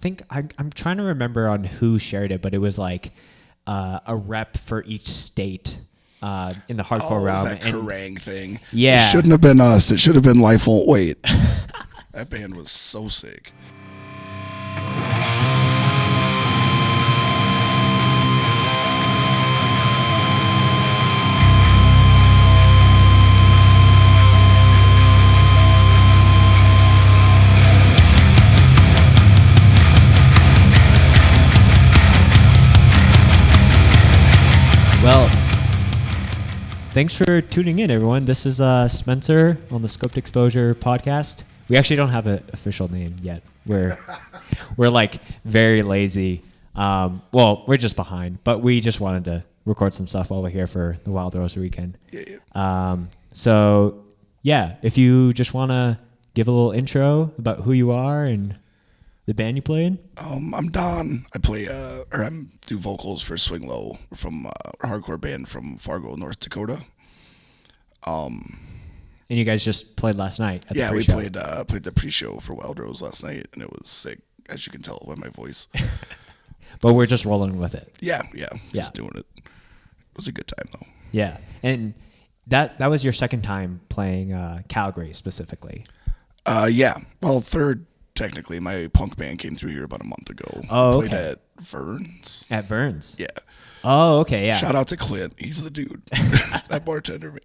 think I'm trying to remember on who shared it, but it was like a rep for each state in the hardcore realm. That Kerrang thing. Yeah. It shouldn't have been us. It should have been Life Won't Wait. That band was so sick. Well, thanks for tuning in, everyone. This is Spencer on the Scoped Exposure podcast. We actually don't have an official name yet. We're like very lazy. Well, we're just behind, but we just wanted to record some stuff while we're here for the Wild Rose weekend. So yeah, if you just want to give a little intro about who you are and the band you play in. I'm Don. I play, I do vocals for Swing Low from a hardcore band from Fargo, North Dakota. And you guys just played last night at the we pre-show. played the pre-show for Wild Rose last night, and it was sick, as you can tell by my voice. But we're just rolling with it. Yeah, just doing it. It was a good time, though. Yeah, and that was your second time playing Calgary specifically. Well, third. Technically, my punk band came through here about a month ago. Oh, Played okay. at Vern's. At Vern's? Yeah. Oh, okay, yeah. Shout out to Clint. He's the dude. That bartender, man.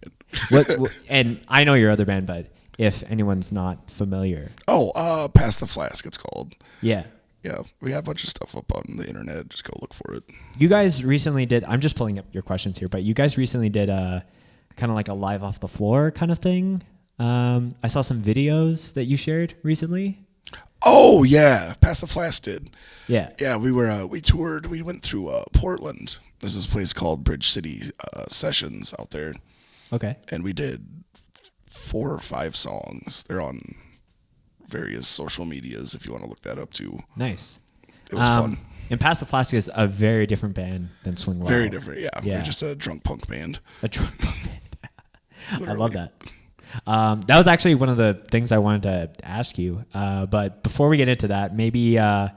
what, and I know your other band, but if anyone's not familiar. Pass the Flask, it's called. Yeah. Yeah, we have a bunch of stuff up on the internet. Just go look for it. You guys recently did, I'm just pulling up your questions here, but you guys recently did a kind of like a live off the floor kind of thing. I saw some videos that you shared recently. Oh, yeah. Pass the Flask did. Yeah. Yeah, we toured. We went through Portland. There's this place called Bridge City Sessions out there. Okay. And we did 4 or 5 songs. They're on various social medias if you want to look that up too. Nice. It was fun. And Pass the Flask is a very different band than Swing Low. Very different, yeah. Yeah. We're just a drunk punk band. A drunk punk band. I love that. That was actually one of the things I wanted to ask you. But before we get into that, maybe I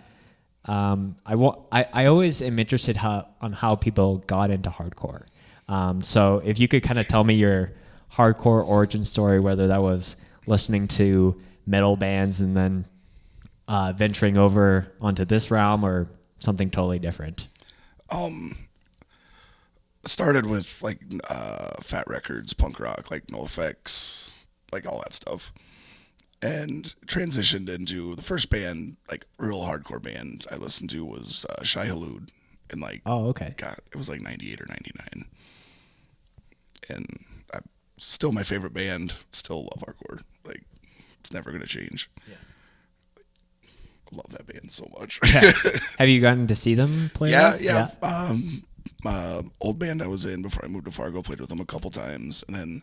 always am interested on how people got into hardcore. So if you could kind of tell me your hardcore origin story, whether that was listening to metal bands and then venturing over onto this realm or something totally different. Started with like Fat Records, punk rock, like NoFX, like all that stuff, and transitioned into the first band, like real hardcore band I listened to was Shai Hulud, and like God, it was like 98 or 99, and still my favorite band. Still love hardcore. Like it's never gonna change. Yeah. I love that band so much. Yeah. Have you gotten to see them play? Yeah. Old band I was in before I moved to Fargo, played with them a couple times, and then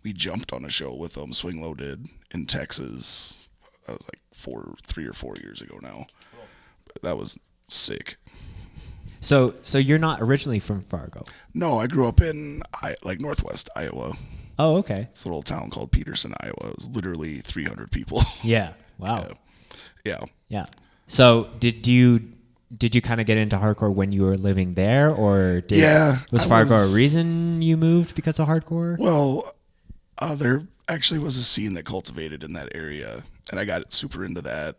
we jumped on a show with them. Swing Low did in Texas. That was like 3 or 4 years ago now. Cool. That was sick. So you're not originally from Fargo? No, I grew up in northwest Iowa. Oh, okay. It's a little town called Peterson, Iowa. It was literally 300 people. Yeah. Wow. Yeah. So did you kind of get into hardcore when you were living there, or was Fargo a reason you moved because of hardcore? Well, there actually was a scene that cultivated in that area, and I got super into that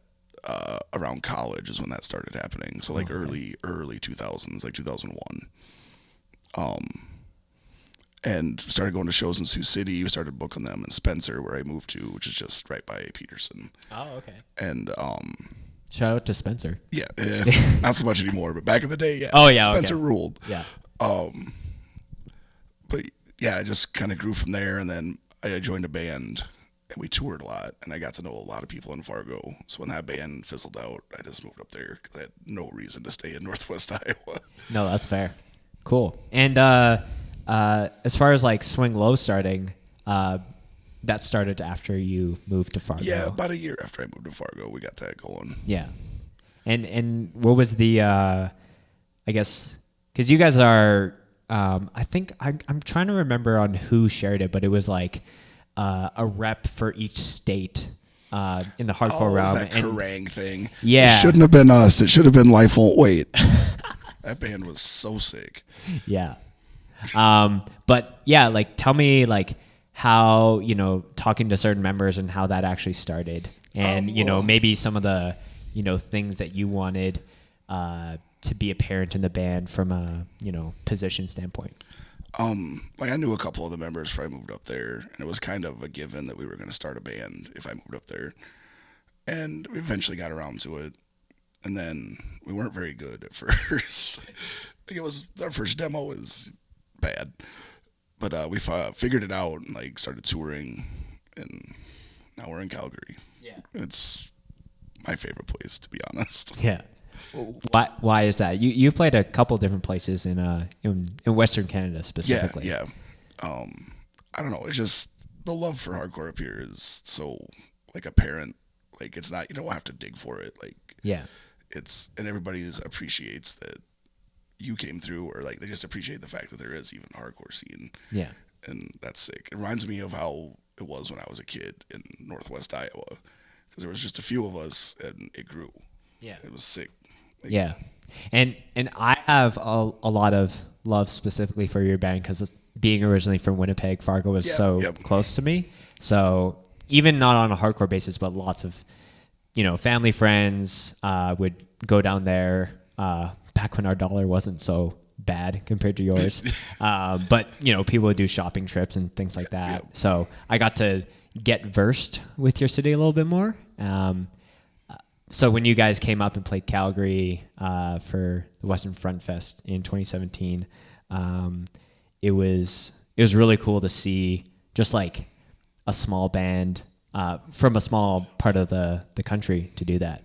around college is when that started happening. So like early 2000s, like 2001. And started going to shows in Sioux City. We started booking them in Spencer, where I moved to, which is just right by Peterson. Oh, okay. And shout out to Spencer. Yeah, not so much anymore, but back in the day, yeah. Oh yeah, Spencer ruled. Yeah. But yeah, I just kind of grew from there, and then I joined a band, and we toured a lot, and I got to know a lot of people in Fargo. So when that band fizzled out, I just moved up there because I had no reason to stay in Northwest Iowa. No, that's fair. Cool. And as far as like Swing Low starting, that started after you moved to Fargo. Yeah, about a year after I moved to Fargo, we got that going. Yeah. And what was the, I guess, because you guys are, I think, I'm trying to remember on who shared it, but it was like a rep for each state in the hardcore Oh, it was realm. that Kerrang thing. Yeah. It shouldn't have been us. It should have been Life Won't Wait. That band was so sick. Yeah. But yeah, like tell me like how, talking to certain members and how that actually started. And, maybe some of the, things that you wanted to be apparent in the band from a, position standpoint. Like I knew a couple of the members before I moved up there, and it was kind of a given that we were going to start a band if I moved up there. And we eventually got around to it. And then we weren't very good at first. Like it was our first demo was bad, but we figured it out and like started touring, and now we're in Calgary. Yeah, it's my favorite place, to be honest. Yeah. Why is that? You played a couple different places in Western Canada specifically. Yeah. I don't know. It's just the love for hardcore up here is so like apparent. Like it's not, you don't have to dig for it. Like yeah, and everybody appreciates that you came through, or like they just appreciate the fact that there is even a hardcore scene. Yeah, and that's sick. It reminds me of how it was when I was a kid in Northwest Iowa, because there was just a few of us and it grew. Yeah, it was sick. Like, yeah, and I have a lot of love specifically for your band because being originally from Winnipeg, Fargo was close to me. So even not on a hardcore basis, but lots of family friends would go down there back when our dollar wasn't so bad compared to yours. But people would do shopping trips and things like that. Yeah. So I got to get versed with your city a little bit more. So when you guys came up and played Calgary for the Western Front Fest in 2017, it was really cool to see just like a small band from a small part of the country to do that.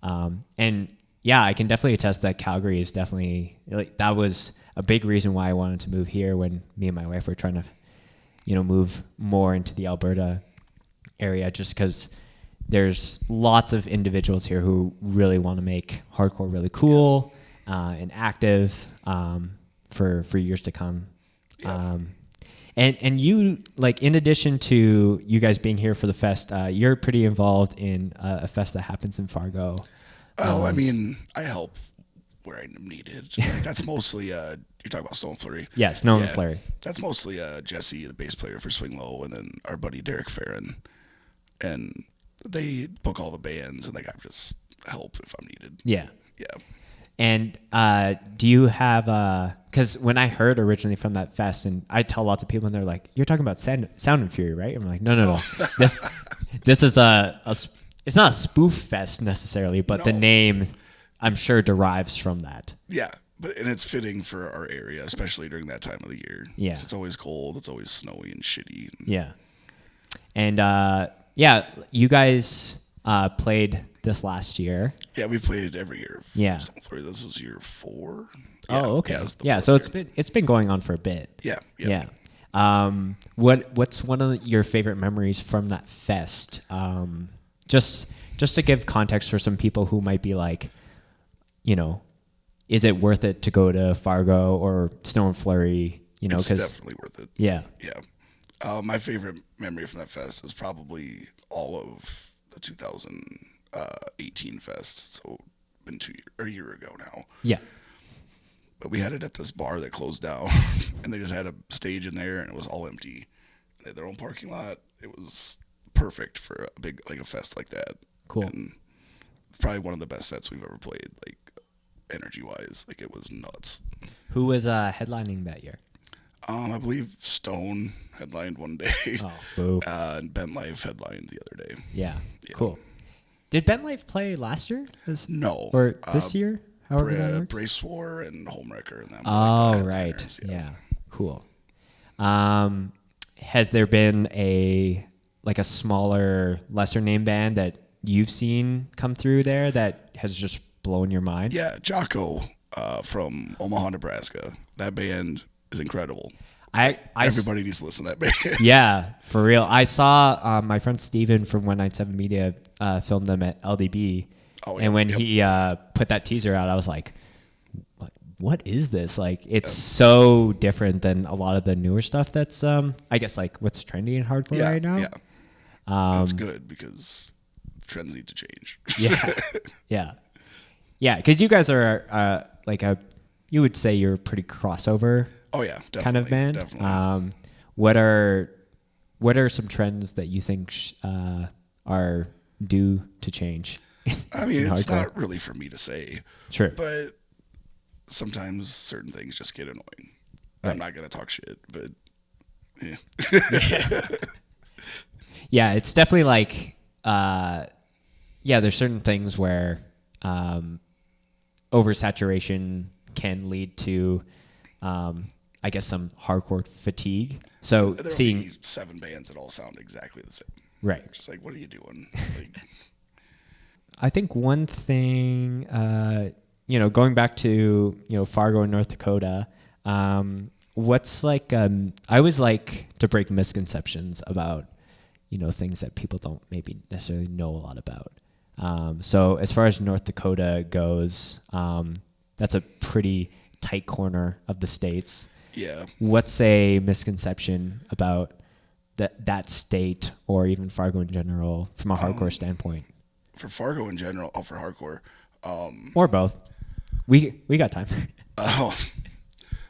And yeah, I can definitely attest that Calgary is definitely like that was a big reason why I wanted to move here when me and my wife were trying to move more into the Alberta area, just because there's lots of individuals here who really want to make hardcore really cool and active for years to come. Yeah. And you, like, in addition to you guys being here for the fest, you're pretty involved in a fest that happens in Fargo. Oh, I mean, I help where I'm needed. Like, that's mostly, you're talking about Snow and Flurry. Yeah, Snow and Flurry. That's mostly Jesse, the bass player for Swing Low, and then our buddy Derek Farron. And they book all the bands, and like I just help if I'm needed. Yeah. Yeah. And do you have, because when I heard originally from that fest, and I tell lots of people, and they're like, you're talking about Sound and Fury, right? I'm like, no. This is it's not a spoof fest necessarily, but the name, I'm sure, derives from that. Yeah, and it's fitting for our area, especially during that time of the year. Yeah. It's always cold, it's always snowy and shitty. Yeah. And you guys played this last year. Yeah, we played every year. Yeah. This was year 4. Oh, okay. Yeah, so it's been going on for a bit. Yeah. What's one of your favorite memories from that fest? Just to give context for some people who might be like, is it worth it to go to Fargo or Snow and Flurry? It's definitely worth it. Yeah. Yeah. My favorite memory from that fest is probably all of the 2018 fest. So been a year ago now. Yeah. But we had it at this bar that closed down, and they just had a stage in there, and it was all empty. They had their own parking lot. It was perfect for a big, like a fest like that. Cool. And it's probably one of the best sets we've ever played, like energy wise. Like it was nuts. Who was headlining that year? I believe Stone headlined one day. Oh, boo. And Ben Life headlined the other day. Yeah. Cool. Did Ben Life play last year? No. Or this year? However that works? Brace War and Homewrecker and them. Oh, right. Yeah. Cool. Has there been a smaller, lesser name band that you've seen come through there that has just blown your mind? Yeah, Jocko from Omaha, Nebraska. That band is incredible. Everybody needs to listen to that band. Yeah, for real. I saw my friend Steven from 197 Media film them at LDB. Oh, yeah, and when he put that teaser out, I was like, what is this? Like, it's so different than a lot of the newer stuff that's, I guess, like what's trendy in hardcore right now. Yeah. That's good because trends need to change. Yeah, yeah, yeah. Because you guys are like you would say you're a pretty crossover Oh yeah, definitely, kind of band. Definitely. What are some trends that you think are due to change? I mean, in it's hardcore? not really for me to say, Sure. but sometimes certain things just get annoying. Right. I'm not gonna talk shit, but yeah. Yeah, it's definitely like, there's certain things where oversaturation can lead to, I guess, some hardcore fatigue. So There'll seeing, be 7 bands that all sound exactly the same. right. Just like, what are you doing? Like, I think one thing, going back to, Fargo in North Dakota, what's like, I always like to break misconceptions about, things that people don't maybe necessarily know a lot about. So as far as North Dakota goes, that's a pretty tight corner of the States. yeah. What's a misconception about that state or even Fargo in general from a hardcore standpoint? For Fargo in general, for hardcore, Or both. We got time.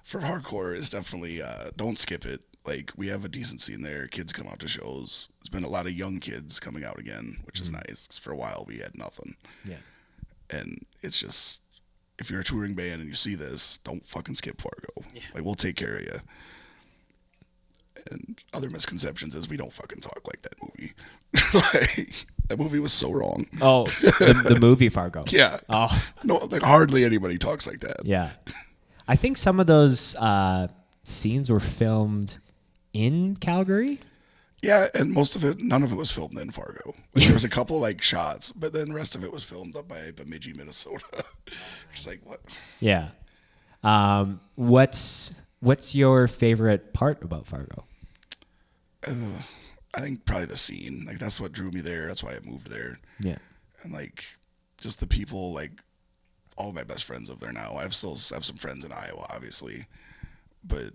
For hardcore, it's definitely don't skip it. Like, we have a decent scene there. Kids come out to shows. There's been a lot of young kids coming out again, which is nice. 'Cause for a while we had nothing, Yeah. and it's just, if you're a touring band and you see this, don't fucking skip Fargo. Yeah. Like, we'll take care of you. And other misconceptions is we don't fucking talk like that movie. Like, that movie was so wrong. Oh, the movie Fargo. Yeah. Oh, No, like, hardly anybody talks like that. yeah. I think some of those scenes were filmed in Calgary. Yeah, and none of it was filmed in Fargo. Like, there was a couple like shots, but then the rest of it was filmed up by Bemidji, Minnesota. Just like, what? Yeah. What's your favorite part about Fargo? I think probably the scene. Like, that's what drew me there. That's why I moved there. Yeah. And like, just the people. Like, all of my best friends live there now. I have some friends in Iowa, obviously, but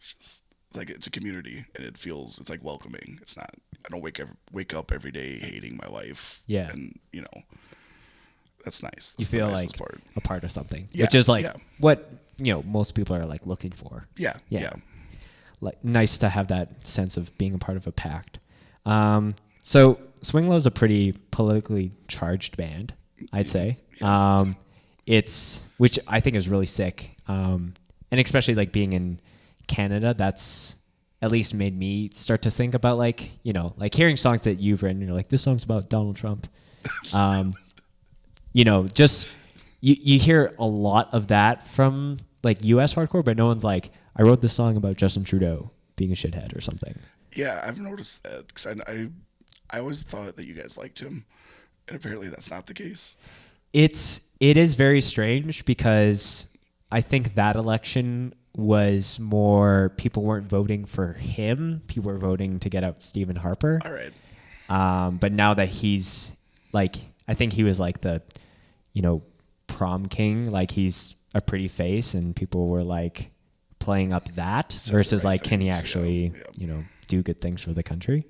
it's a community, and it's like welcoming. It's not. I don't wake up every day hating my life. Yeah. And that's nice. You That's the feel nicest like part. a part of something, Yeah, which is like yeah. what most people are like looking for. Yeah, Yeah. yeah. Like nice to have that sense of being a part of a pact. So Swing Low is a pretty politically charged band, I'd say. It's which I think is really sick, and especially like being in Canada, that's at least made me start to think about like hearing songs that you've written. You're like, this song's about Donald Trump. Just you hear a lot of that from like U.S. hardcore, but no one's like, I wrote this song about Justin Trudeau being a shithead or something. Yeah, I've noticed that because I always thought that you guys liked him, and apparently that's not the case. It is very strange because I think that election was more people weren't voting for him. People were voting to get out Stephen Harper. All right. But now that he's like, I think he was like the, prom king. Like he's a pretty face, and people were like playing up that versus right like, can he things, actually, yeah. do good things for the country?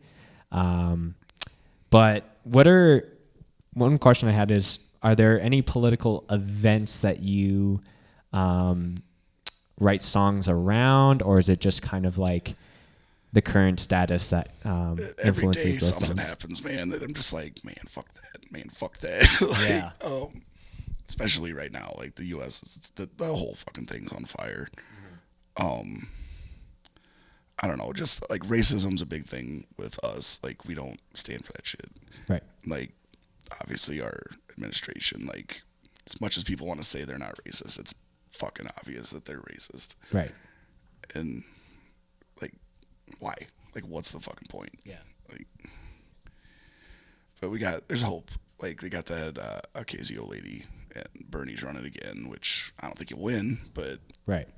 But one question I had is, are there any political events that you write songs around, or is it just kind of like the current status that Every influences day those something songs? happens, man, that I'm just like, man, fuck that. Like, Yeah. Especially right now, like the U.S. The whole fucking thing's on fire. I don't know, just like racism's a big thing with us. Like, we don't stand for that shit. Right. Like, obviously our administration, like, as much as people want to say they're not racist, it's fucking obvious that they're racist. Right. And like, why? Like, what's the fucking point? Yeah. Like, but there's hope. Like, they got that Ocasio lady, and Bernie's running again, which I don't think he'll win, but Right.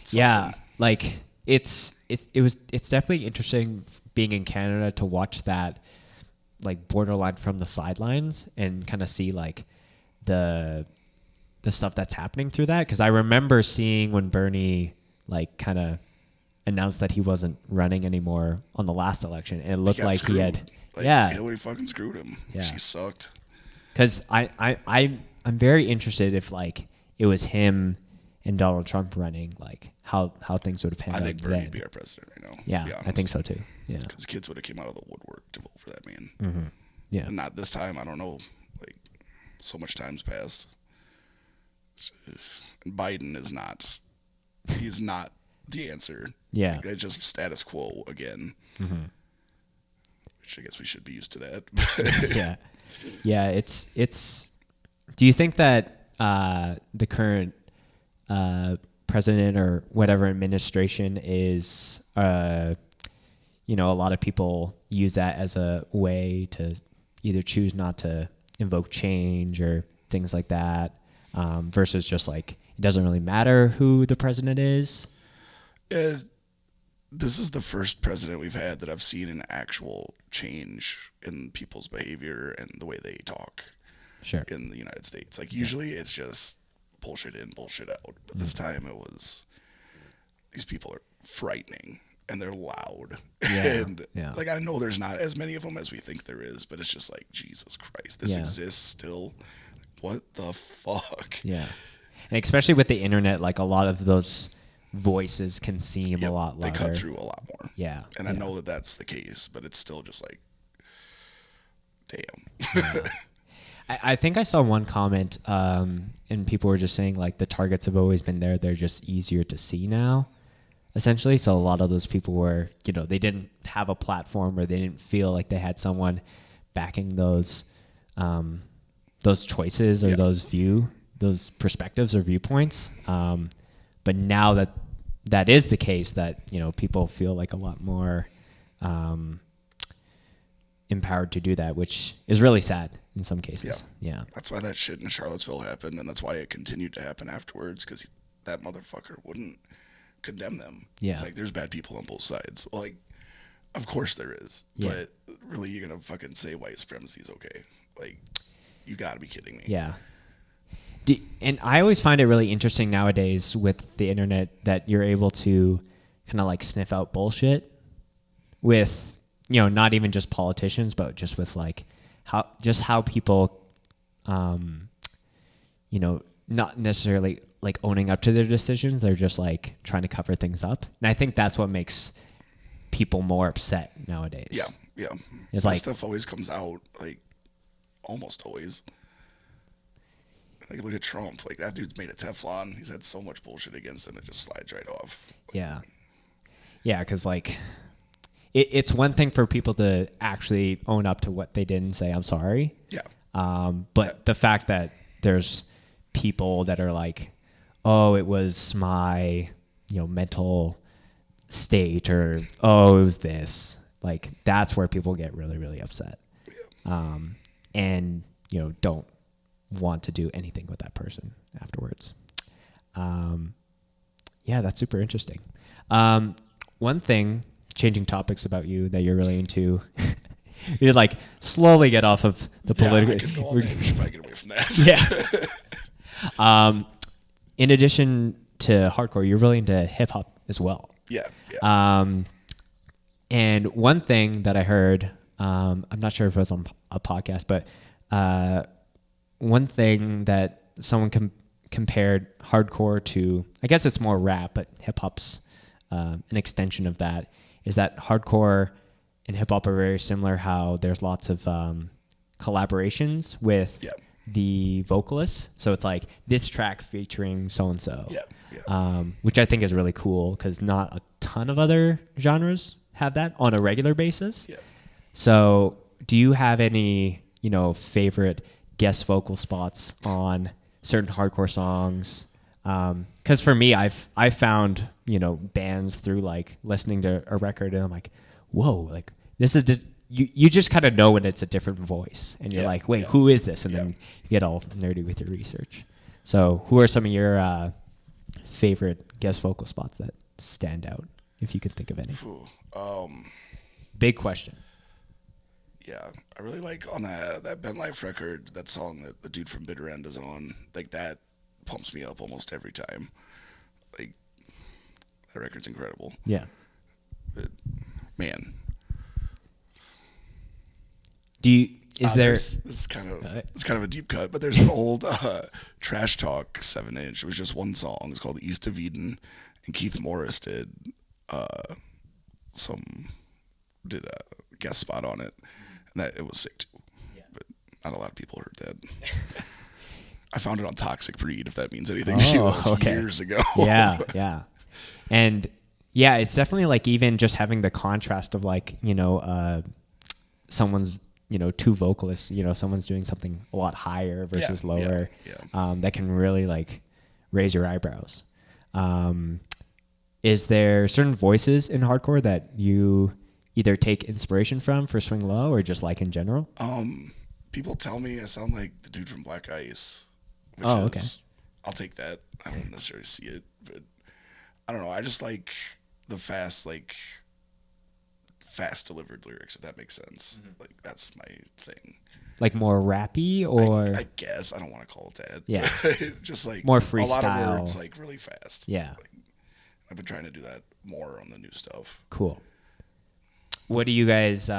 it's Yeah. something. Like it's definitely interesting being in Canada to watch that like borderline from the sidelines and kind of see like the stuff that's happening through that. Cause I remember seeing when Bernie like kind of announced that he wasn't running anymore on the last election. It looked got like screwed. Like, Yeah. Hillary fucking screwed him. Yeah. She sucked. Because I'm very interested if like it was him and Donald Trump running, like how things would have panned I out think Bernie then. would be our president right now. Yeah, to be honest. I think so too. Yeah. Because kids would have came out of the woodwork to vote for that man. Yeah. And not this time. I don't know. Like, so much time's passed. And Biden is not. He's not the answer. Yeah. Like, it's just status quo again. Which I guess we should be used to that. Yeah. Yeah. It's. Do you think that the current president or whatever administration is, a lot of people use that as a way to either choose not to invoke change or things like that, versus just like it doesn't really matter who the president is? This is the first president we've had that I've seen an actual change in people's behavior and the way they talk. Sure. In the United States. Like, usually it's just bullshit in, bullshit out. But this time it was, these people are frightening and they're loud. Yeah. And Yeah. like, I know there's not as many of them as we think there is, but it's just like, Jesus Christ, this Yeah. exists still. What the fuck? Yeah. And especially with the internet, like a lot of those voices can seem a lot louder. They cut through a lot more. Yeah. And I know that that's the case, but it's still just like, damn. I think I saw one comment, and people were just saying like the targets have always been there. They're just easier to see now, essentially. So a lot of those people were, they didn't have a platform or they didn't feel like they had someone backing those choices or those perspectives or viewpoints. But now that is the case, that, people feel like a lot more empowered to do that, which is really sad in some cases. Yeah. That's why that shit in Charlottesville happened, and that's why it continued to happen afterwards, because that motherfucker wouldn't condemn them. Yeah. It's like, there's bad people on both sides. Well, like, of course there is. Yeah. But really, you're going to fucking say white supremacy is okay? Like, you got to be kidding me. Yeah. And I always find it really interesting nowadays with the internet that you're able to kind of like sniff out bullshit with, not even just politicians, but just with like how people, not necessarily like owning up to their decisions. They're just like trying to cover things up. And I think that's what makes people more upset nowadays. Yeah, yeah. It's That like- stuff always comes out, like, almost always. Like, look at Trump. Like, that dude's made of Teflon. He's had so much bullshit against him, it just slides right off. Yeah. Yeah, because like it's one thing for people to actually own up to what they did and say, I'm sorry. Yeah. But the fact that there's people that are like, oh, it was my, mental state, or, oh, it was this. Like, that's where people get really, really upset. And, don't want to do anything with that person afterwards. Yeah, that's super interesting. One thing, changing topics about you that you're really into, you like slowly get off of the political. I could go all day. We should probably get away from that. Yeah. In addition to hardcore, you're really into hip hop as well. Yeah. And one thing that I heard, I'm not sure if it was on a podcast, but one thing that someone compared hardcore to, I guess it's more rap, but hip hop's an extension of that, is that hardcore and hip hop are very similar, how there's lots of collaborations with the vocalists. So it's like this track featuring so-and-so, which I think is really cool because not a ton of other genres have that on a regular basis. Yeah. So do you have any, favorite guest vocal spots on certain hardcore songs? Because for me, I've found, bands through like listening to a record and I'm like, whoa, like this is you just kind of know when it's a different voice and you're like, wait, who is this? And then you get all nerdy with your research. So who are some of your favorite guest vocal spots that stand out, if you could think of any? Big question. Yeah, I really like on that Ben Life record, that song that the dude from Bitter End is on. Like, that pumps me up almost every time. Like, that record's incredible. Yeah. But, man, Do you? Is there? This is kind of a deep cut, but there's an old Trash Talk 7-inch. It was just one song. It's called East of Eden, and Keith Morris did a guest spot on it, and it was sick too. Yeah. But not a lot of people heard that. I found it on Toxic Breed, if that means anything to you. It was years ago. Yeah. And yeah, it's definitely like even just having the contrast of like, someone's, two vocalists, someone's doing something a lot higher versus lower. Yeah. That can really like raise your eyebrows. Is there certain voices in hardcore that you either take inspiration from for Swing Low or just like in general? People tell me I sound like the dude from Black Ice. Okay. I'll take that. I don't necessarily see it, but I don't know. I just like the fast delivered lyrics, if that makes sense. Mm-hmm. Like that's my thing. Like more rappy, or I guess I don't want to call it that. Yeah, just like more freestyle. A lot of words, like really fast. Yeah, I've been trying to do that more on the new stuff. Cool. What are you guys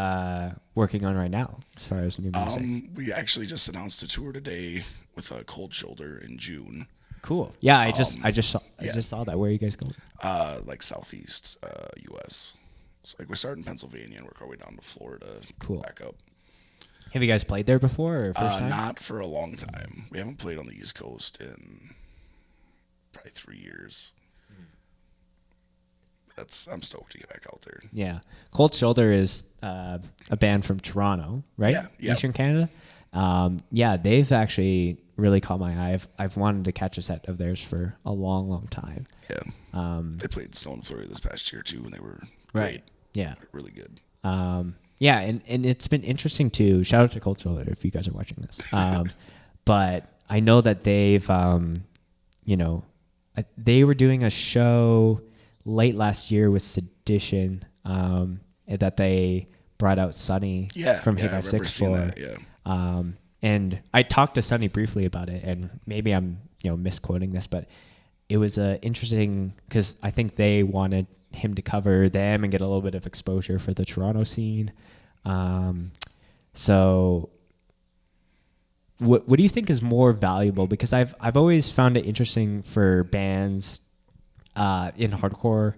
working on right now as far as new music? We actually just announced a tour today with a Cold Shoulder in June. Cool. Yeah, I just saw that. Where are you guys going? Like southeast U.S. So like we started in Pennsylvania and work our way down to Florida. Cool. Back up. Have you guys played there before or first time? Not for a long time. We haven't played on the East Coast in probably 3 years. I'm stoked to get back out there. Yeah. Cold Shoulder is a band from Toronto, right? Yeah. Eastern Canada. They've actually really caught my eye. I've wanted to catch a set of theirs for a long, long time. Yeah. They played Stone Flurry this past year too, and they were great. Right. Yeah. Really good. And it's been interesting too. Shout out to Cold Shoulder if you guys are watching this. But I know that they've, they were doing a show late last year with Sedition, that they brought out Sonny from Hit 96 for. And I talked to Sonny briefly about it, and maybe I'm misquoting this, but it was interesting because I think they wanted him to cover them and get a little bit of exposure for the Toronto scene. So what do you think is more valuable? Because I've always found it interesting for bands in hardcore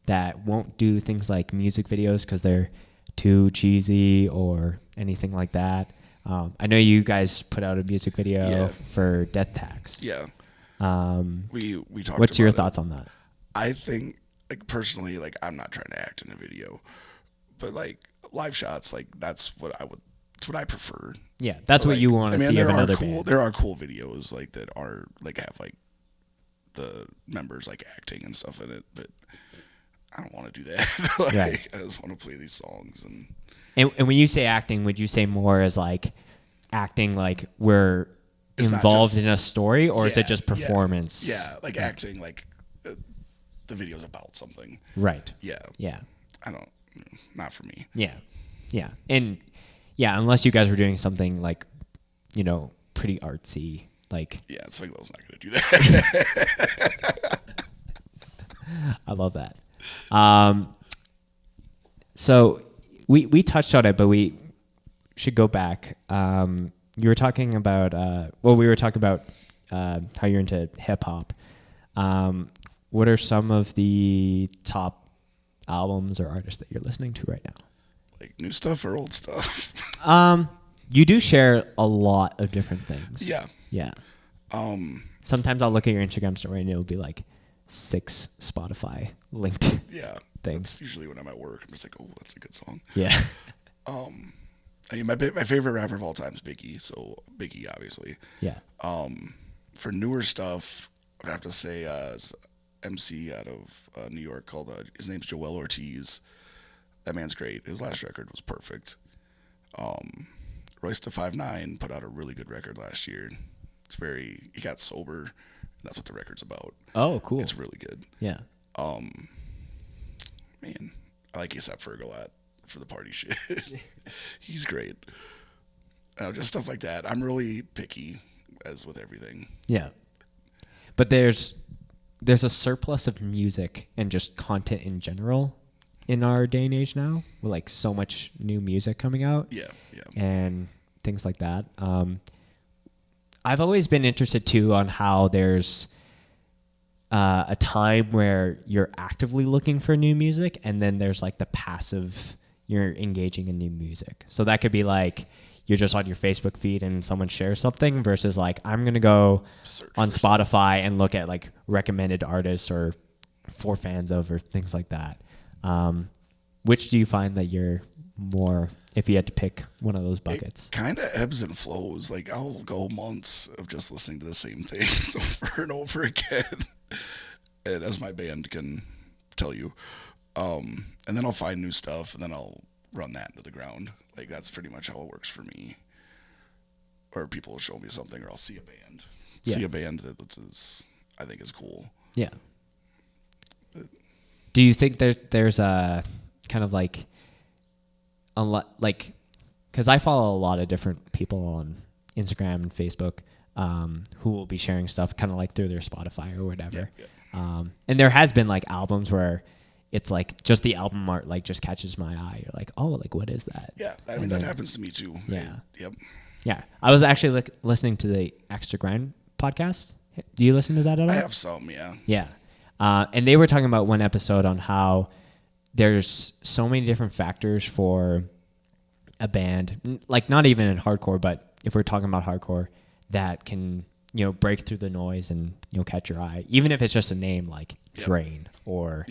that won't do things like music videos because they're too cheesy or anything like that. I know you guys put out a music video for Death Tax. Yeah. We talked. What's your thoughts on that? I think, like personally, like I'm not trying to act in a video, but like live shots, like that's what I prefer. Yeah, that's what you want to see of another band. There are cool videos like that are like have like the members like acting and stuff in it, but I don't want to do that. Right. I just want to play these songs and when you say acting, would you say more as like acting like we're involved in a story, or is it just performance? Yeah, like acting like the video's about something. Right. Yeah. Not for me. Yeah. And unless you guys were doing something like, pretty artsy, like. Yeah, Swing Low's not going to do that. I love that. So we touched on it, but we should go back. You were talking about, we were talking about how you're into hip hop. What are some of the top albums or artists that you're listening to right now? Like new stuff or old stuff? You do share a lot of different things. Yeah. Sometimes I'll look at your Instagram story and it'll be like 6 Spotify linked things. That's usually when I'm at work. I'm just like, oh, that's a good song. Yeah. I mean, my favorite rapper of all time is Biggie. So Biggie, obviously. Yeah. For newer stuff, I'd have to say MC out of New York called his name's Joel Ortiz. That man's great. His last record was perfect. Royce da 5'9" put out a really good record last year. He got sober, and that's what the record's about. Oh, cool. It's really good. Yeah. Man, I like A$AP Ferg a lot for the party shit. He's great. Just stuff like that. I'm really picky, as with everything. Yeah. But there's a surplus of music and just content in general in our day and age now, with like so much new music coming out. Yeah. And things like that. I've always been interested too on how there's a time where you're actively looking for new music, and then there's like the passive, you're engaging in new music. So that could be like you're just on your Facebook feed and someone shares something, versus like I'm gonna go Search on for Spotify and look at like recommended artists or for fans of or things like that. Which do you find that you're more, if you had to pick one of those buckets? Kind of ebbs and flows. Like I'll go months of just listening to the same things over and over again, and as my band can tell you. And then I'll find new stuff, and then I'll run that into the ground. Like that's pretty much how it works for me. Or people will show me something, or I'll see a band, that I think is cool. Yeah. Do you think there's a kind of like a lot, like, because I follow a lot of different people on Instagram and Facebook who will be sharing stuff kind of like through their Spotify or whatever. Yeah. And there has been like albums where it's like just the album art like just catches my eye. You're like, oh, like what is that? Yeah, I mean that happens to me too. Yeah. Yep. Yeah. I was actually listening to the Extra Grind podcast. Do you listen to that at all? I have some, yeah. Yeah. And they were talking about one episode on how there's so many different factors for a band, like not even in hardcore, but if we're talking about hardcore, that can, break through the noise and, catch your eye, even if it's just a name like Drain or,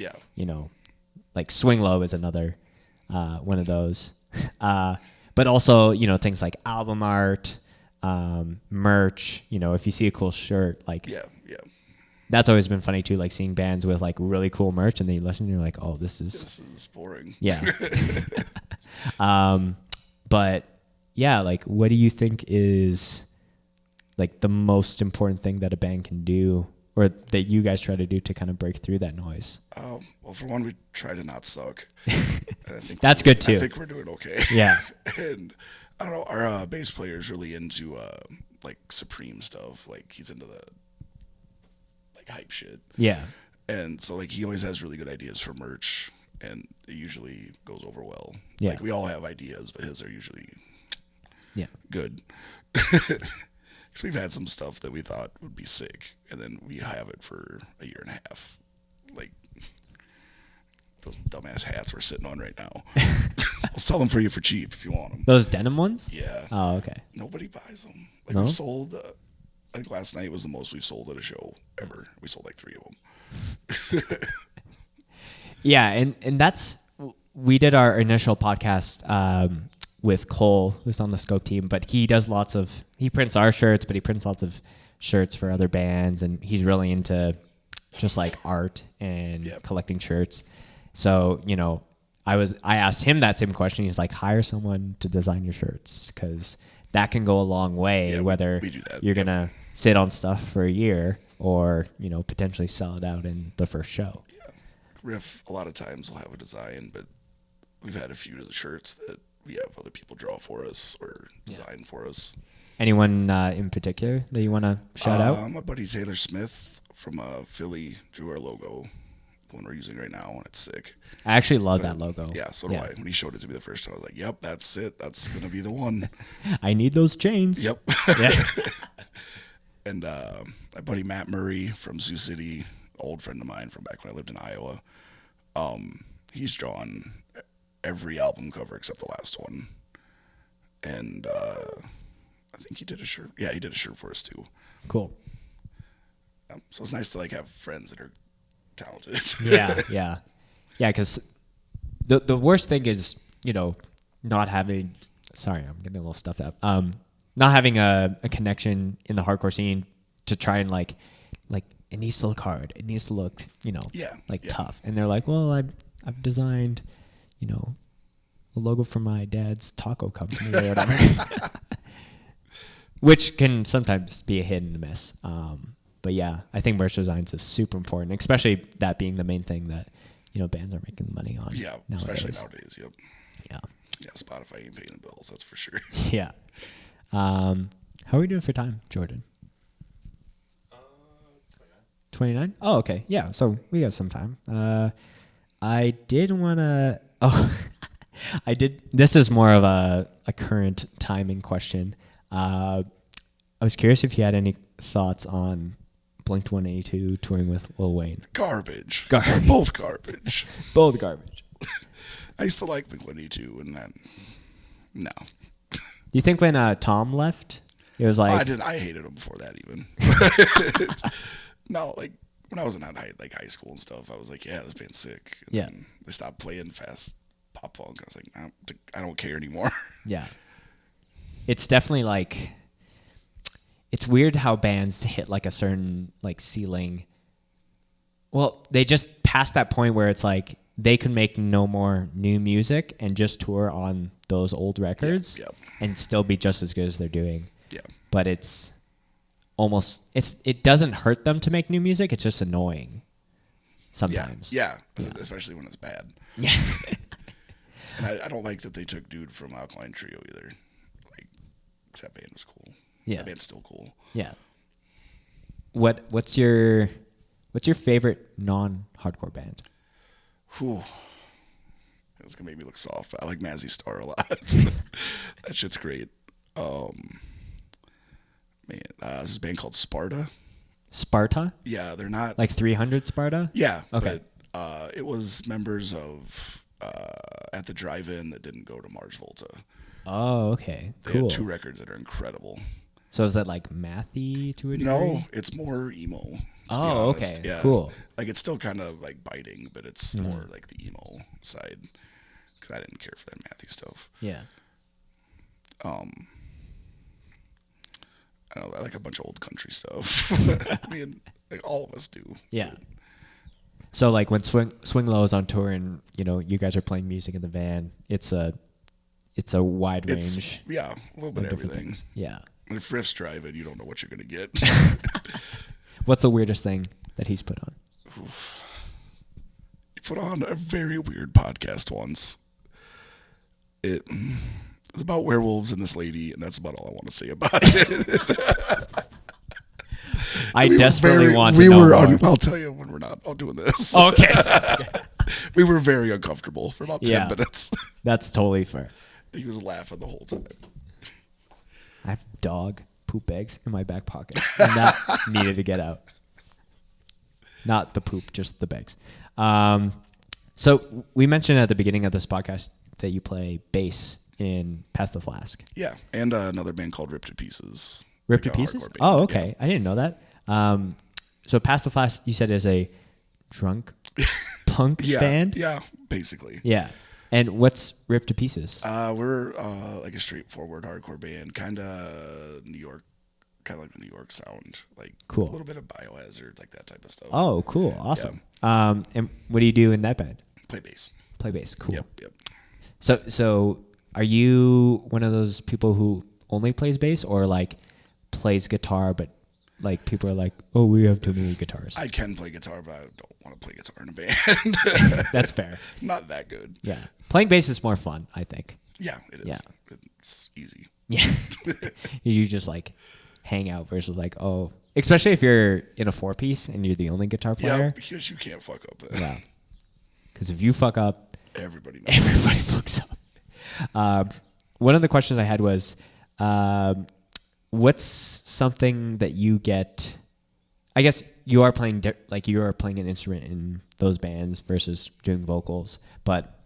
like Swing Low is another one of those. But also, things like album art, merch, if you see a cool shirt, like Yeah. that's always been funny too, like seeing bands with like really cool merch and then you listen and you're like, oh, this is boring. Yeah. But yeah, like what do you think is like the most important thing that a band can do, or that you guys try to do to kind of break through that noise? Well, for one, we try to not suck. And I think That's good too. I think we're doing okay. Yeah. And I don't know, our bass player is really into like Supreme stuff. Like he's into the like hype shit. Yeah. And so like he always has really good ideas for merch, and it usually goes over well. Yeah. Like we all have ideas, but his are usually good. Because we've had some stuff that we thought would be sick, and then we have it for a year and a half. Like those dumbass hats we're sitting on right now. I'll sell them for you for cheap if you want them. Those denim ones? Yeah. Oh, okay. Nobody buys them. Like No? we sold, I think last night was the most we've sold at a show ever. We sold like 3 of them. Yeah, and that's, we did our initial podcast with Cole, who's on the Scope team, but he prints our shirts, but he prints lots of shirts for other bands, and he's really into just like art and collecting shirts. So, I asked him that same question. He's like, hire someone to design your shirts, because that can go a long way, whether we do that. you're going to sit on stuff for a year or, potentially sell it out in the first show. Yeah. Riff, a lot of times will have a design, but we've had a few of the shirts that we have other people draw for us or design for us. Anyone in particular that you want to shout out? My buddy Taylor Smith from Philly drew our logo, the one we're using right now, and it's sick. I actually love that logo. Yeah, so do I. When he showed it to me the first time, I was like, yep, that's it. That's going to be the one. I need those chains. Yep. Yeah. And my buddy Matt Murray from Sioux City, old friend of mine from back when I lived in Iowa, he's drawn every album cover except the last one. And I think he did a shirt. Yeah, he did a shirt for us too. Cool. So it's nice to like have friends that are talented. Yeah. Because the worst thing is, not having. Sorry, I'm getting a little stuffed up. Not having a connection in the hardcore scene to try and like it needs to look hard. It needs to look, tough. And they're like, well, I've designed, a logo for my dad's taco company or whatever. Which can sometimes be a hit and a miss. But yeah, I think merch designs is super important, especially that being the main thing that, bands are making money on. Yeah, nowadays. especially nowadays. Yep. Yeah. Yeah, Spotify ain't paying the bills, that's for sure. Yeah. How are we doing for time, Jordan? 29. Oh, okay. Yeah, so we got some time. I did want to. Oh, I did. This is more of a current timing question. I was curious if you had any thoughts on Blink 182 touring with Lil Wayne. Garbage. Garbage. Garbage. Both garbage. I used to like Blink 182, and then no. Do you think when Tom left, it was like I hated him before that even. No, like when I was in high school and stuff, I was like, yeah, this band's sick. And Yeah. then they stopped playing fast pop punk. I was like, nah, I don't care anymore. Yeah. It's definitely like, it's weird how bands hit like a certain like ceiling. Well, they just passed that point where it's like they can make no more new music and just tour on those old records Yep. and still be just as good as they're doing. Yeah. But it doesn't hurt them to make new music. It's just annoying sometimes. Yeah. Especially when it's bad. Yeah. And I don't like that they took Dude from Alkaline Trio either. Like, 'cause that band was cool. Yeah. That band's still cool. Yeah. What's your favorite non-hardcore band? Whew. It's gonna make me look soft, but I like Mazzy Star a lot. That shit's great. This is a band called Sparta. Sparta? Yeah, they're not Like 300 Sparta? Yeah, Okay. But it was members of At the Drive-In that didn't go to Mars Volta. Oh, okay. They Cool. had 2 records that are incredible. So is that like mathy to a degree? No, it's more emo. To Oh, be honest. okay. Yeah. Cool. Like it's still kind of like biting, but it's more like the emo side. Because I didn't care for that mathy stuff. Yeah. I don't know, I like a bunch of old country stuff. I mean, like all of us do. Yeah. So like when Swing Low is on tour and you guys are playing music in the van, it's a wide range. Yeah, a little bit of of different everything. things. Yeah. And if Riff's driving, you don't know what you're gonna get. What's the weirdest thing that he's put on? He put on a very weird podcast once. It was about werewolves and this lady, and that's about all I want to say about it. I desperately want to know more. I'll tell you when we're not all doing this. Okay. We were very uncomfortable for about 10 minutes. That's totally fair. He was laughing the whole time. I have dog poop bags in my back pocket, and that needed to get out. Not the poop, just the bags. So we mentioned at the beginning of this podcast that you play bass in Path the Flask. Yeah, and another band called Ripped to Pieces. Ripped Like to a Pieces? hardcore band. Oh, okay. I didn't know that. So Path the Flask, you said, is a drunk punk Yeah, band? yeah, basically. Yeah. And what's Ripped to Pieces? We're like a straightforward hardcore band, kind of New York, kind of like the New York sound, like Cool. a little bit of Biohazard, like that type of stuff. Oh, cool. Awesome. And what do you do in that band? Play bass. Play bass. Cool. Yep. So are you one of those people who only plays bass or like plays guitar, but like people are like, oh, we have too many guitarists? I can play guitar, but I don't want to play guitar in a band. That's fair. Not that good. Yeah. Playing bass is more fun, I think. Yeah, it is. Yeah. It's easy. Yeah. You just like hang out versus like, oh, especially if you're in a 4-piece and you're the only guitar Yeah, player. because you can't fuck up that. Yeah. Because if you fuck up, Everybody knows. everybody fucks up. One of the questions I had was, what's something that you get? I guess you are playing you are playing an instrument in those bands versus doing vocals. But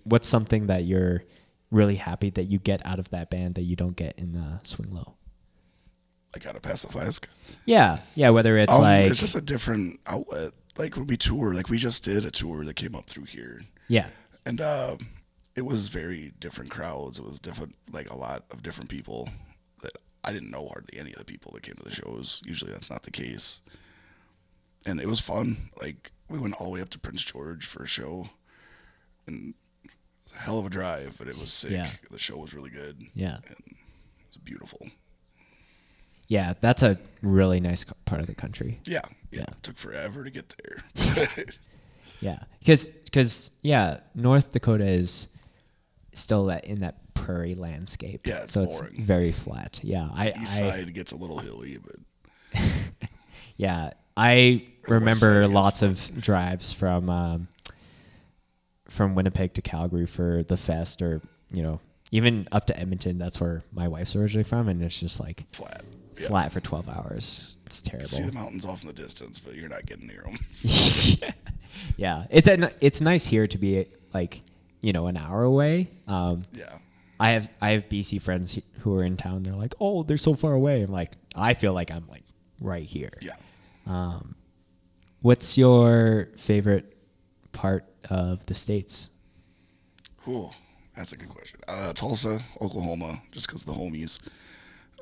what's something that you're really happy that you get out of that band that you don't get in Swing Low? Like out of Pass the Flask. Yeah. Whether it's like it's just a different outlet. Like when we tour, like we just did a tour that came up through here. yeah. And it was very different crowds. It was different, like a lot of different people that I didn't know hardly any of the people that came to the shows. Usually that's not the case. And it was fun. Like we went all the way up to Prince George for a show. And hell of a drive, but it was sick. Yeah. The show was really good. Yeah. And it was beautiful. Yeah, that's a really nice part of the country. Yeah. It took forever to get there. Yeah, because North Dakota is still in that prairie landscape. Yeah, it's so boring. It's very flat. Yeah, East side gets a little hilly, but yeah, I Or west side, remember I guess. lots of drives from from Winnipeg to Calgary for the fest, or even up to Edmonton. That's where my wife's originally from, and it's just like Flat. flat for 12 hours. It's terrible. See the mountains off in the distance, but you're not getting near them. Yeah, it's nice here to be like an hour away. Yeah. I have BC friends who are in town. They're like, oh, they're so far away. I'm like, I feel like I'm like right here. Yeah. What's your favorite part of the States? Ooh, that's a good question. Tulsa, Oklahoma, just because the homies.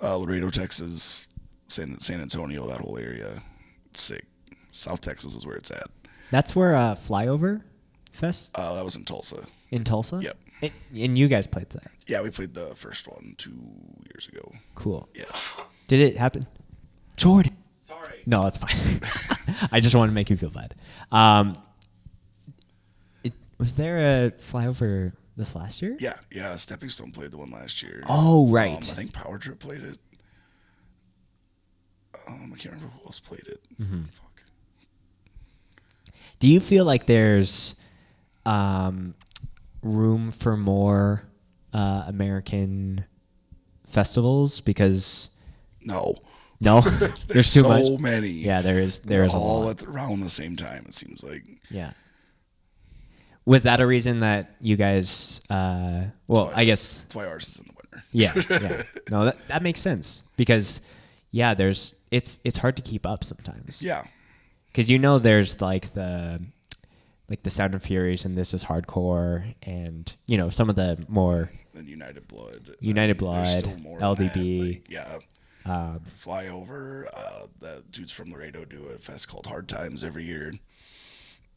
Laredo, Texas, San Antonio, that whole area. It's sick. South Texas is where it's at. That's where Flyover Fest That was in Tulsa. in Tulsa? Yep. And you guys played there. Yeah, we played the first one 2 years ago. Cool. Yeah. Did it happen? Jordan. Sorry. No, that's fine. I just want to make you feel bad. Was there a Flyover this last year? Yeah. Stepping Stone played the one last year. Oh, right. I think Power Trip played it. I can't remember who else played it. Mm-hmm. Fuck. Do you feel like there's room for more American festivals? Because No. there's too so much. many. Yeah, there is They're a all lot. around the same time. It seems like. Yeah. Was that a reason that you guys? I guess. That's why ours is in the winter. Yeah. No, that makes sense because, yeah, it's hard to keep up sometimes. Yeah. Because there's like the Sound of Furies and This Is Hardcore, and some of the more Then United Blood. There's still more LDB. Flyover. The dudes from Laredo do a fest called Hard Times every year.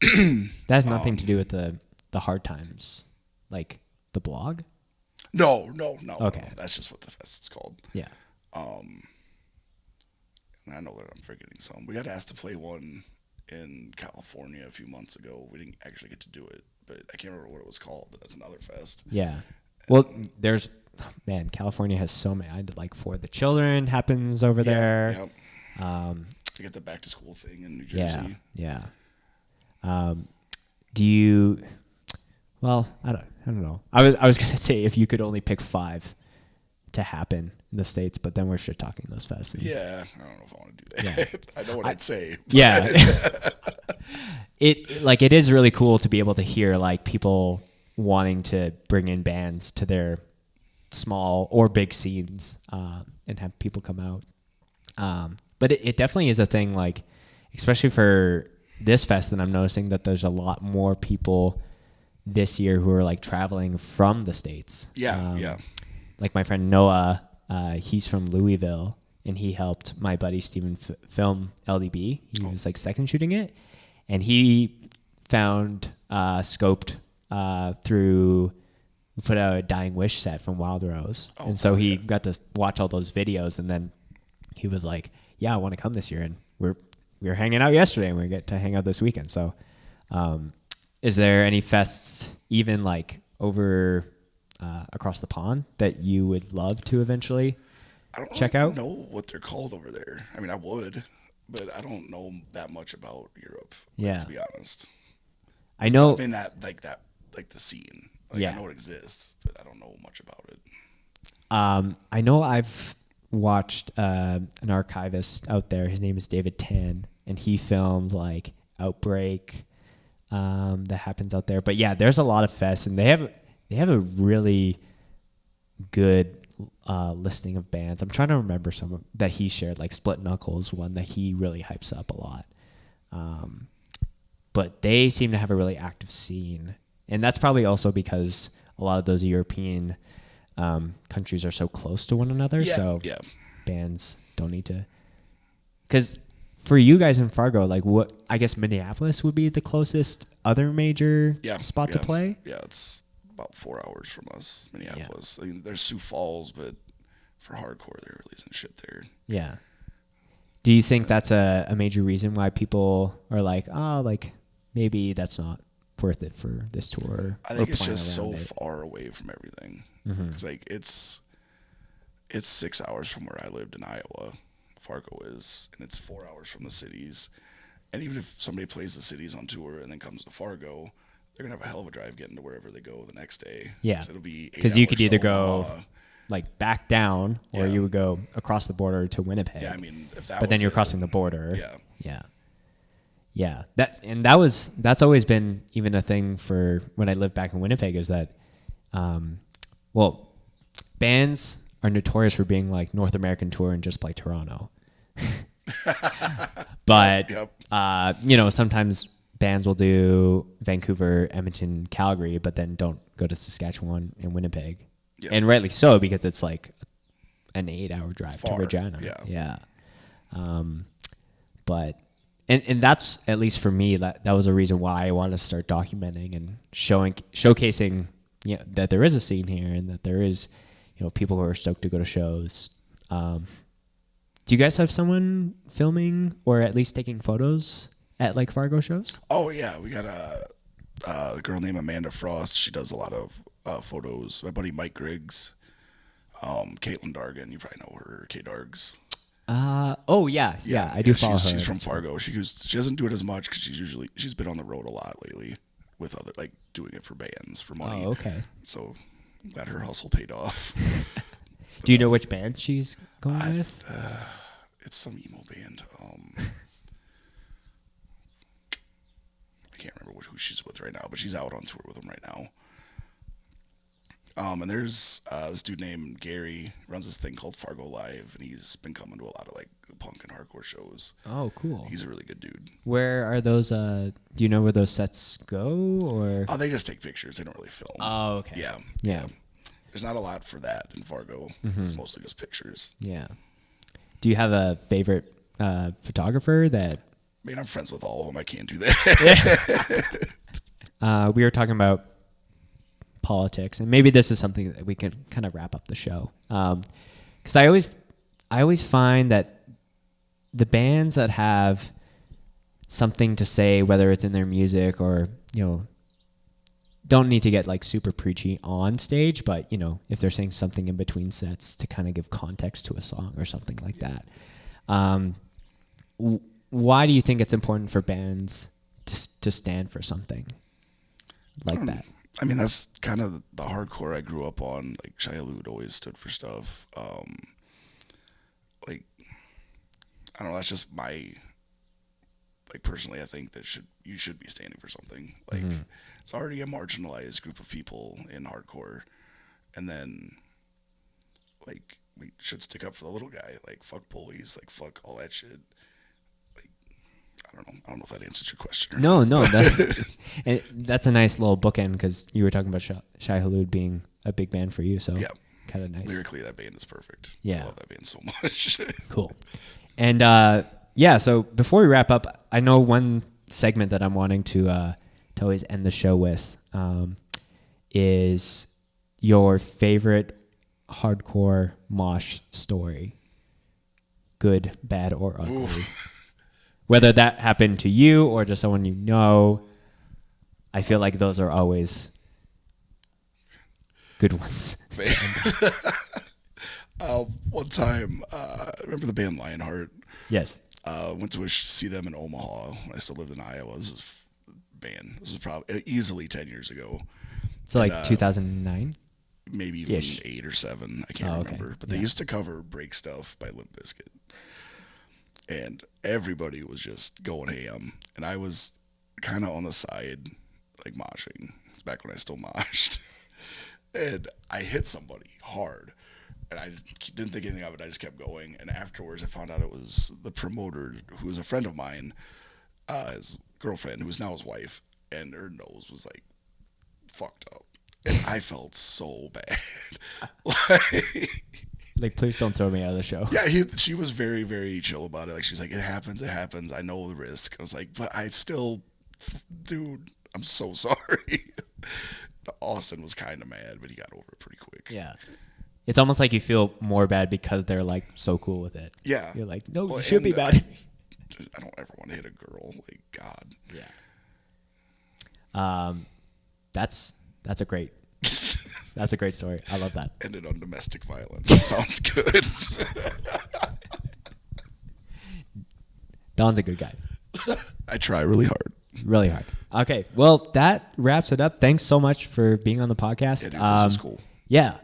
That has nothing to do with the Hard Times, like the blog. No. Okay. No. That's just what the fest is called. Yeah. And I know that I'm forgetting some. We got asked to play one in California a few months ago. We didn't actually get to do it, but I can't remember what it was called. But that's another fest. Yeah. Well, California has so many. Like For the Children happens over there. Yep. To get the back to school thing in New Jersey. Yeah. Do you? Well, I don't know. I was gonna say if you could only pick 5 to happen in the States, but then we're shit talking those fests. Yeah, I don't know if I want to do that. Yeah. I know what I'd say. Yeah. It is really cool to be able to hear like people wanting to bring in bands to their small or big scenes and have people come out. But it definitely is a thing, like especially for this fest, that I'm noticing that there's a lot more people this year who are like traveling from the States. Yeah. Like my friend Noah, he's from Louisville, and he helped my buddy Steven film LDB. He was like second shooting it, and he found Scoped through. We put out a Dying Wish set from Wild Rose, and so he got to watch all those videos, and then he was like, "Yeah, I want to come this year." And we were hanging out yesterday, and we get to hang out this weekend. So, is there any fests even like over across the pond that you would love to eventually check out? I don't know what they're called over there. I mean, I would, but I don't know that much about Europe. To be honest, I know. I mean like the scene. Like, I know it exists, but I don't know much about it. I know I've watched an archivist out there. His name is David Tan, and he films like Outbreak that happens out there. But yeah, there's a lot of fests, and they have a really good listing of bands. I'm trying to remember some that he shared, like Split Knuckles, one that he really hypes up a lot. But they seem to have a really active scene. And that's probably also because a lot of those European countries are so close to one another. So bands don't need to. Because for you guys in Fargo, like I guess Minneapolis would be the closest other major spot to play? Yeah, it's about 4 hours from us, Minneapolis. I mean, there's Sioux Falls, but for hardcore, there really isn't shit there. Yeah. Do you think that's a major reason why people are like, maybe that's not worth it for this tour? I think it's just so far away from everything. Because it's 6 hours from where I lived in Iowa, Fargo is, and it's 4 hours from the cities. And even if somebody plays the cities on tour and then comes to Fargo, they're gonna have a hell of a drive getting to wherever they go the next day. Yeah. 'Cause it'll be 'Cause you could 8 hours either to go Omaha. like back down, or Yeah. you would go across the border to Winnipeg. Yeah, I mean, if that. But then was you're it, crossing the border. Yeah. Yeah. Yeah. That's always been even a thing for when I lived back in Winnipeg, is that, well, bands are notorious for being like North American tour and just play Toronto. But, Yep. Sometimes bands will do Vancouver, Edmonton, Calgary, but then don't go to Saskatchewan and Winnipeg. Yep. And rightly so, because it's like an 8-hour drive Far, to Regina. yeah. But and that's, at least for me, that was a reason why I wanted to start documenting and showcasing, that there is a scene here, and that there is, people who are stoked to go to shows. Do you guys have someone filming or at least taking photos at like Fargo shows? Oh yeah, we got a girl named Amanda Frost. She does a lot of photos. My buddy Mike Griggs, Caitlin Dargan. You probably know her, K Dargs. Oh yeah, I do follow her. She's from Fargo. She doesn't do it as much because she's been on the road a lot lately with other, like, doing it for bands for money. Oh, okay. So I'm glad her hustle paid off. Do you know which band she's going with? It's some emo band. I can't remember who she's with right now, but she's out on tour with them right now. And there's this dude named Gary, runs this thing called Fargo Live, and he's been coming to a lot of like punk and hardcore shows. Oh, cool. He's a really good dude. Where are those? Do you know where those sets go? Or Oh, they just take pictures. They don't really film. oh, okay. Yeah. There's not a lot for that in Fargo. It's mostly just pictures. Yeah. Do you have a favorite photographer that? I mean, I'm friends with all of them. I can't do that. We were talking about politics, and maybe this is something that we can kind of wrap up the show. Because I always find that the bands that have something to say, whether it's in their music or, don't need to get like super preachy on stage, but if they're saying something in between sets to kind of give context to a song or something like that. Why do you think it's important for bands to stand for something like that? I mean, that's kind of the hardcore I grew up on. Like, Shai Hulud always stood for stuff. Like, I don't know, that's just my, like, personally, I think that you should be standing for something. Like, it's already a marginalized group of people in hardcore. And then, like, we should stick up for the little guy. Like, fuck bullies. Like, fuck all that shit. Like, I don't know if that answers your question. No, and that's a nice little bookend, because you were talking about Shai Hulud being a big band for you, so Yeah. kind of nice. Lyrically, that band is perfect. Yeah. I love that band so much. Cool. And so before we wrap up, I know one segment that I'm wanting to always end the show with is your favorite hardcore mosh story, good, bad, or ugly. Whether that happened to you or to someone you know, I feel like those are always good ones. One time, remember the band Lionheart? Yes. Went to see them in Omaha when I still lived in Iowa. This was probably easily 10 years ago. So like 2009? Maybe even Ish. 8 or 7. I can't okay. remember. But they used to cover Break Stuff by Limp Bizkit. And everybody was just going ham. And I was kind of on the side, like moshing. It's back when I still moshed. And I hit somebody hard. And I didn't think anything of it. I just kept going. And afterwards, I found out it was the promoter, who was a friend of mine, his girlfriend, who is now his wife. And her nose was like fucked up. And I felt so bad. Like, please don't throw me out of the show. Yeah, she was very, very chill about it. Like, she's like, it happens. I know the risk. I was like, but I still, dude, I'm so sorry. Austin was kind of mad, but he got over it pretty quick. Yeah. It's almost like you feel more bad because they're like so cool with it. Yeah. You're like, no, you should be mad at me. I don't ever want to hit a girl. Like, God. Yeah. That's a great story. I love that. Ended on domestic violence. That sounds good. Don's a good guy. I try really hard. Really hard. Okay, well, that wraps it up. Thanks so much for being on the podcast. Yeah, dude, this was cool. Yeah.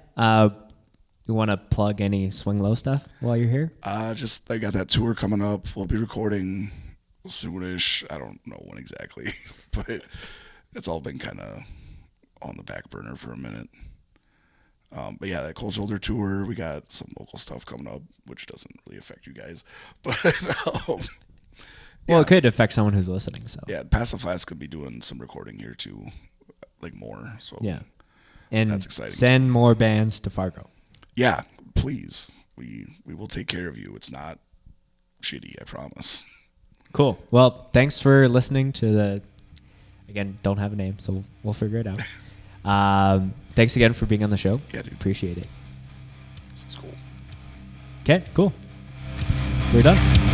You want to plug any Swing Low stuff while you're here? Just I got that tour coming up. We'll be recording soonish. I don't know when exactly, but it's all been kind of on the back burner for a minute. But yeah, that Cold Shoulder tour, we got some local stuff coming up, which doesn't really affect you guys. But well, yeah. it could affect someone who's listening. So Yeah, Pacifast could be doing some recording here too, like more. So yeah, and that's exciting. Send more bands to Fargo. Yeah, please. We will take care of you. It's not shitty, I promise. Cool. Well, thanks for listening to the. Again, don't have a name, so we'll figure it out. Thanks again for being on the show. Yeah, dude. Appreciate it. This is cool. Okay, cool. We're done.